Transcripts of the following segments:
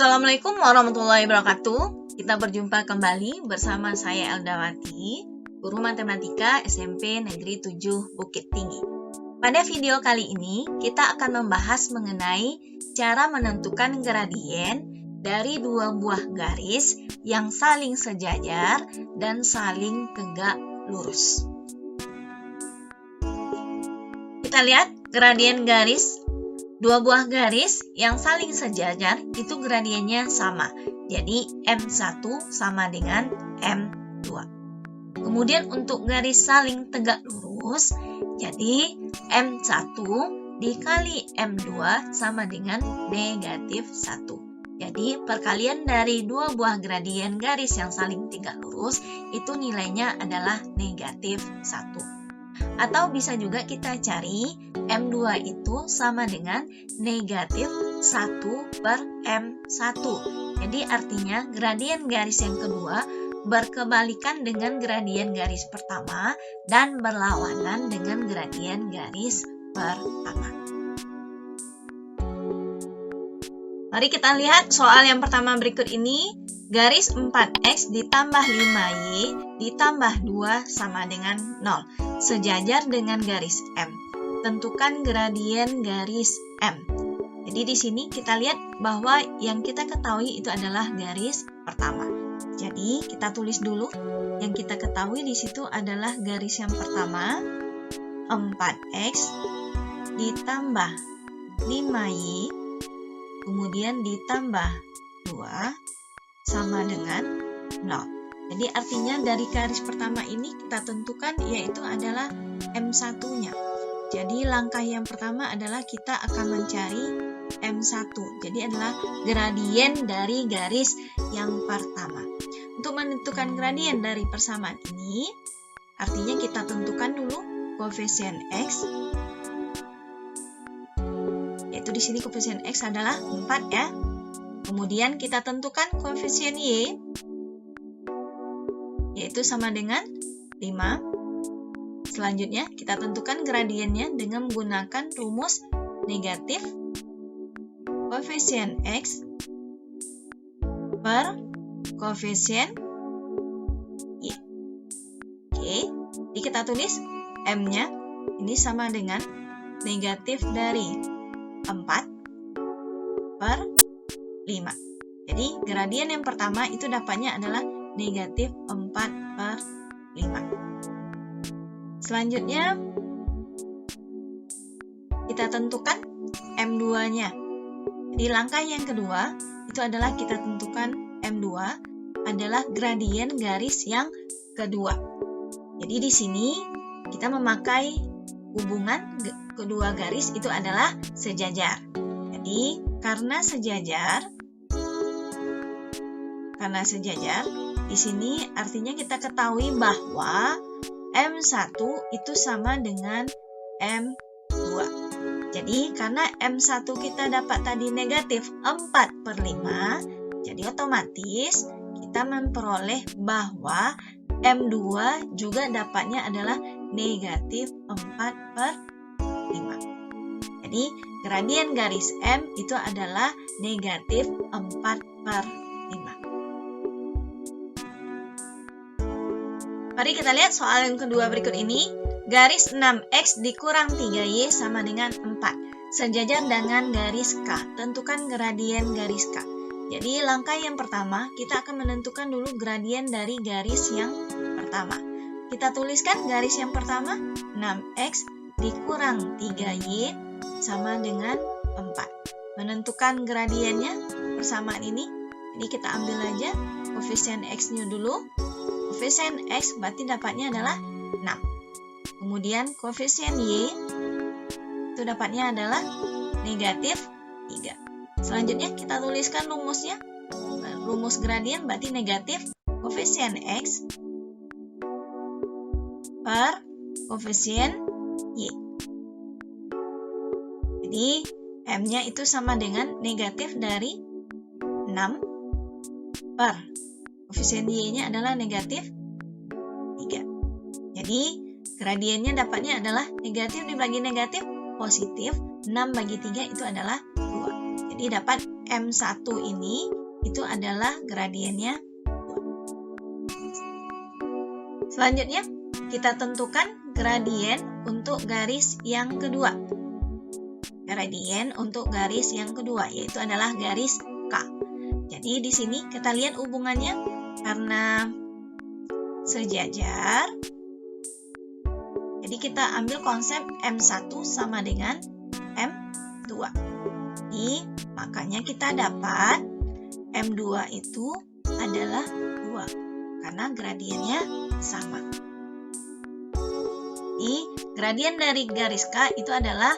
Assalamualaikum warahmatullahi wabarakatuh. Kita berjumpa kembali bersama saya Eldawati, guru matematika SMP Negeri 7 Bukit Tinggi. Pada video kali ini, kita akan membahas mengenai cara menentukan gradien dari dua buah garis yang saling sejajar dan saling tegak lurus. Kita lihat gradien garis. Dua buah garis yang saling sejajar itu gradiennya sama. Jadi M1 sama dengan M2. Kemudian untuk garis saling tegak lurus, jadi M1 dikali M2 sama dengan negatif 1. Jadi perkalian dari dua buah gradien garis yang saling tegak lurus itu nilainya adalah negatif 1. Atau bisa juga kita cari M2 itu sama dengan negatif 1 per M1. Jadi artinya gradien garis yang kedua berkebalikan dengan gradien garis pertama dan berlawanan dengan gradien garis pertama. Mari kita lihat soal yang pertama berikut ini. Garis 4X ditambah 5Y ditambah 2 sama dengan 0. Sejajar dengan garis M. Tentukan gradien garis M. Jadi di sini kita lihat bahwa yang kita ketahui itu adalah garis pertama. Jadi kita tulis dulu. Yang kita ketahui di situ adalah garis yang pertama 4X ditambah 5Y kemudian ditambah 2 sama dengan 0. Jadi artinya dari garis pertama ini kita tentukan yaitu adalah M1-nya. Jadi langkah yang pertama adalah kita akan mencari M1. Jadi adalah gradien dari garis yang pertama. Untuk menentukan gradien dari persamaan ini, artinya kita tentukan dulu koefisien X. Yaitu di sini koefisien X adalah 4 ya. Kemudian kita tentukan koefisien Y, yaitu sama dengan 5. Selanjutnya, kita tentukan gradiennya dengan menggunakan rumus negatif koefisien X per koefisien Y. Oke, jadi kita tulis M-nya ini sama dengan negatif dari 4 per 5. Jadi gradien yang pertama itu dapatnya adalah negatif 4 per 5. Selanjutnya kita tentukan M2-nya. Di langkah yang kedua itu adalah kita tentukan M2 adalah gradien garis yang kedua. Jadi di sini kita memakai hubungan kedua garis itu adalah sejajar. Jadi karena sejajar, di sini artinya kita ketahui bahwa M1 itu sama dengan M2. Jadi karena M1 kita dapat tadi negatif 4 per 5, jadi otomatis kita memperoleh bahwa M2 juga dapatnya adalah negatif 4 per 5. Jadi gradien garis M itu adalah negatif 4 per 5. Mari kita lihat soal yang kedua berikut ini. Garis 6X dikurang 3Y sama dengan 4. Sejajar dengan garis K. Tentukan gradien garis K. Jadi langkah yang pertama, kita akan menentukan dulu gradien dari garis yang pertama. Kita tuliskan garis yang pertama, 6X dikurang 3Y sama dengan 4. Menentukan gradiennya persamaan ini. Jadi kita ambil aja koefisien X-nya dulu. Koefisien X berarti dapatnya adalah 6. Kemudian koefisien Y itu dapatnya adalah negatif 3. Selanjutnya kita tuliskan rumusnya. Rumus gradien berarti negatif koefisien X per koefisien Y. Jadi M-nya itu sama dengan negatif dari 6 per koefisien Y-nya adalah negatif 3. Jadi gradiennya dapatnya adalah negatif dibagi negatif positif. 6 bagi 3 itu adalah 2. Jadi dapat M1 ini itu adalah gradiennya 2. Selanjutnya, kita tentukan gradien untuk garis yang kedua. Gradien untuk garis yang kedua, yaitu adalah garis K. Jadi di sini kita lihat hubungannya karena sejajar. Jadi kita ambil konsep M1 sama dengan M2. Jadi makanya kita dapat M2 itu adalah 2 karena gradiennya sama. Jadi gradien dari garis K itu adalah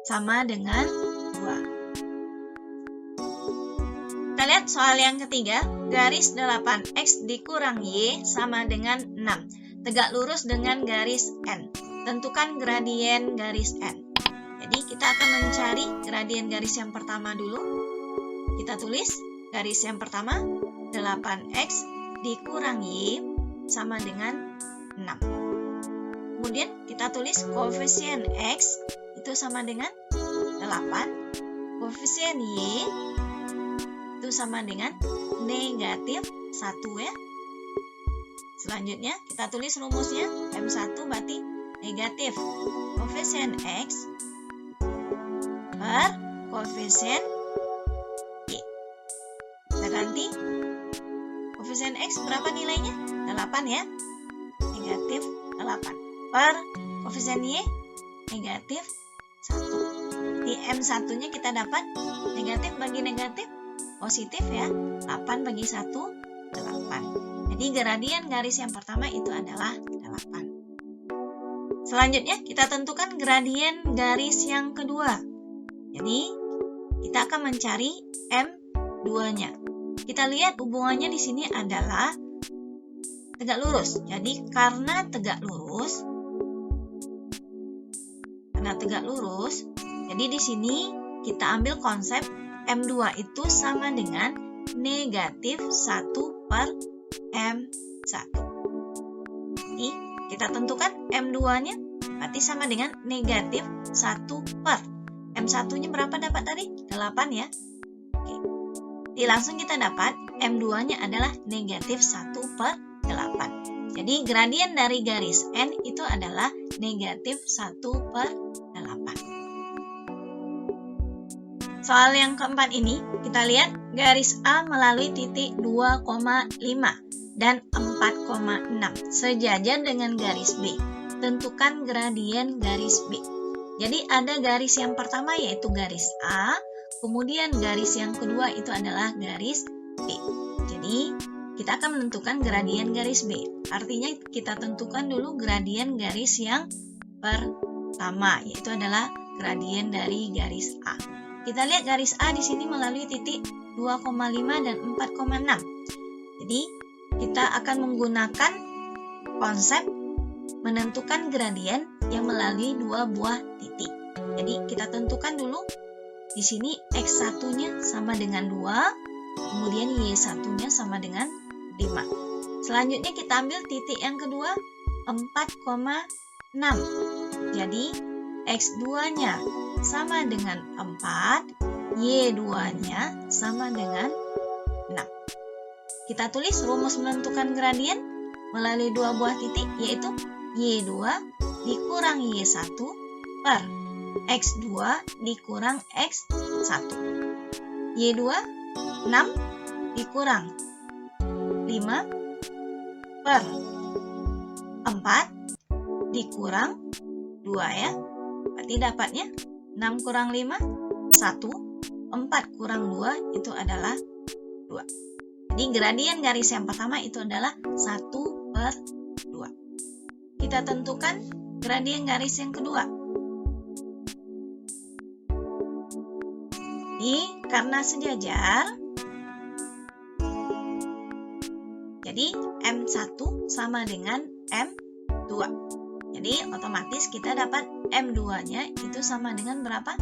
sama dengan 2. Kita lihat soal yang ketiga, garis 8X dikurang Y sama dengan 6. Tegak lurus dengan garis N. Tentukan gradien garis N. Jadi kita akan mencari gradien garis yang pertama dulu. Kita tulis garis yang pertama 8X dikurang Y sama dengan 6. Kemudian kita tulis koefisien X itu sama dengan 8. Koefisien Y itu sama dengan negatif 1 ya. Selanjutnya kita tulis rumusnya M1 berarti negatif koefisien X per koefisien Y. Kita ganti koefisien X berapa nilainya? 8 ya. Negatif 8 per koefisien Y negatif 1. Di M1 nya kita dapat negatif bagi negatif positif ya. 8 bagi 1 8. Jadi gradien garis yang pertama itu adalah 8. Selanjutnya kita tentukan gradien garis yang kedua. Jadi kita akan mencari M2-nya. Kita lihat hubungannya di sini adalah tegak lurus. Jadi karena tegak lurus, jadi di sini kita ambil konsep M2 itu sama dengan negatif 1 per M1. Ini kita tentukan M2-nya berarti sama dengan negatif 1 per M1-nya berapa dapat tadi? 8 ya. Oke. Jadi langsung kita dapat M2-nya adalah negatif 1 per 8. Jadi gradien dari garis N itu adalah negatif 1 per 8. Soal yang keempat ini, kita lihat garis A melalui titik 2,5 dan 4,6 sejajar dengan garis B. Tentukan gradien garis B. Jadi ada garis yang pertama yaitu garis A, kemudian garis yang kedua itu adalah garis B. Jadi kita akan menentukan gradien garis B. Artinya kita tentukan dulu gradien garis yang pertama, yaitu adalah gradien dari garis A. Kita lihat garis A di sini melalui titik 2,5 dan 4,6. Jadi kita akan menggunakan konsep menentukan gradien yang melalui dua buah titik. Jadi kita tentukan dulu di sini X1-nya sama dengan 2, kemudian Y1-nya sama dengan 5. Selanjutnya kita ambil titik yang kedua 4,6. Jadi X2-nya sama dengan 4, Y2-nya sama dengan 6. Kita tulis rumus menentukan gradien melalui dua buah titik, yaitu Y2 dikurang Y1 per X2 dikurang X1. Y2 6 dikurang 5 per 4 dikurang 2 ya. Berarti dapatnya 6 kurang 5, 1. 4 kurang 2 itu adalah 2. Jadi gradien garis yang pertama itu adalah 1 per 2. Kita tentukan gradien garis yang kedua. Jadi karena sejajar, jadi M1 sama dengan M2. Jadi otomatis kita dapat M2-nya itu sama dengan berapa?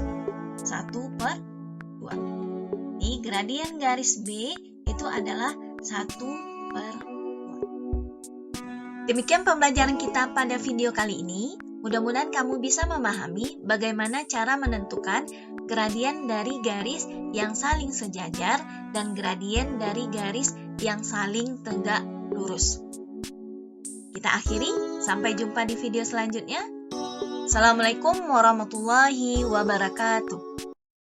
1 per 2. Jadi gradien garis B itu adalah 1 per 2. Demikian pembelajaran kita pada video kali ini. Mudah-mudahan kamu bisa memahami bagaimana cara menentukan gradien dari garis yang saling sejajar dan gradien dari garis yang saling tegak lurus. Kita akhiri, sampai jumpa di video selanjutnya. Assalamualaikum warahmatullahi wabarakatuh.